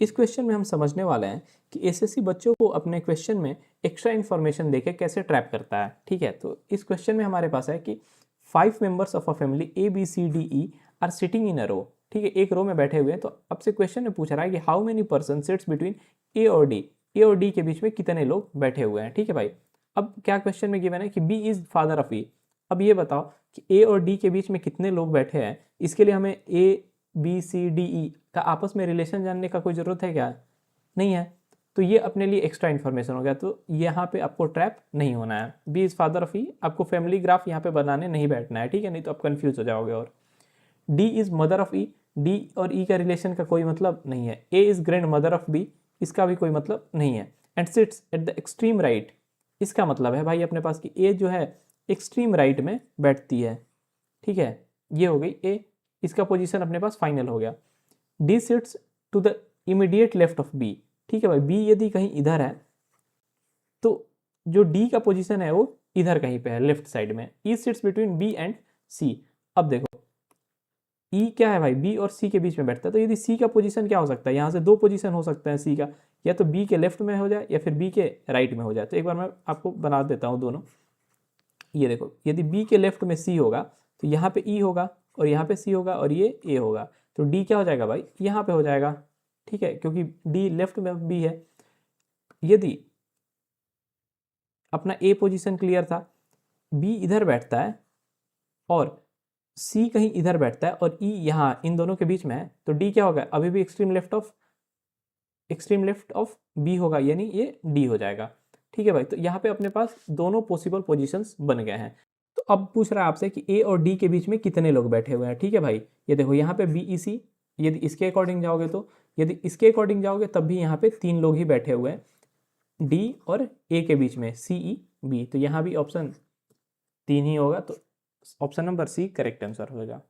इस क्वेश्चन में हम समझने वाले हैं कि एसएससी बच्चों को अपने क्वेश्चन में एक्स्ट्रा इन्फॉर्मेशन देके कैसे ट्रैप करता है। ठीक है, तो इस क्वेश्चन में हमारे पास है कि 5 members of a family A B C D E are sitting in a row. ठीक है, एक रो में बैठे हुए हैं। तो अब से क्वेश्चन में पूछ रहा है कि how many person sits between A और डी। ए और डी के बीच में कितने लोग बैठे हुए हैं। ठीक है भाई, अब क्या क्वेश्चन में गिवन है कि बी इज फादर ऑफ ई। अब ये बताओ कि ए और डी के बीच में कितने लोग बैठे हैं। इसके लिए हमें ए बी सी डी ई का आपस में रिलेशन जानने का कोई ज़रूरत है क्या? नहीं है। तो ये अपने लिए एक्स्ट्रा इन्फॉर्मेशन हो गया। तो यहाँ पे आपको ट्रैप नहीं होना है। बी इज़ फादर ऑफ ई, आपको फैमिली ग्राफ यहाँ पे बनाने नहीं बैठना है। ठीक है, नहीं तो आप कंफ्यूज हो जाओगे। और D is mother of E, D और ई का रिलेशन का कोई मतलब नहीं है। A is grandmother of B, इसका भी कोई मतलब नहीं है। And sits at the extreme right, इसका मतलब है भाई अपने पास कि ए जो है एक्सट्रीम राइट में बैठती है। ठीक है, ये हो गई ए, इसका पोजीशन अपने पास फाइनल हो गया। D sits to the immediate left of B. ठीक है भाई, बी यदि कहीं इधर है तो जो डी का पोजीशन है वो इधर कहीं पे है, लेफ्ट साइड में। ई सिट्स बिटवीन बी एंड सी। अब देखो ई क्या है भाई, बी और सी के बीच में बैठता है। तो यदि सी का पोजीशन क्या हो सकता है, यहाँ से दो पोजीशन हो सकता है सी का, या तो बी के लेफ्ट में हो जाए या फिर बी के राइट में हो जाए। तो एक बार मैं आपको बना देता हूँ दोनों। ये देखो, यदि बी के लेफ्ट में सी होगा तो यहाँ पे ई होगा और यहाँ पे सी होगा और ये ए होगा। तो डी क्या हो जाएगा भाई, यहाँ पे हो जाएगा। ठीक है, क्योंकि डी लेफ्ट में बी है। यदि अपना ए पोजीशन क्लियर था, बी इधर बैठता है और सी कहीं इधर बैठता है और ई यहाँ इन दोनों के बीच में है, तो डी क्या होगा, अभी भी एक्सट्रीम लेफ्ट ऑफ बी होगा, यानी ये डी हो जाएगा। ठीक है भाई, तो यहाँ पे अपने पास दोनों पॉसिबल पोजीशंस बन गए हैं। तो अब पूछ रहा है आपसे कि ए और डी के बीच में कितने लोग बैठे हुए हैं। ठीक है भाई, ये देखो यहाँ पे बी ई सी, यदि इसके अकॉर्डिंग जाओगे तो, यदि इसके अकॉर्डिंग जाओगे तब भी यहाँ पे 3 लोग ही बैठे हुए हैं डी और ए के बीच में, सी ई बी। तो यहाँ भी ऑप्शन 3 ही होगा। तो option number C correct answer होगा।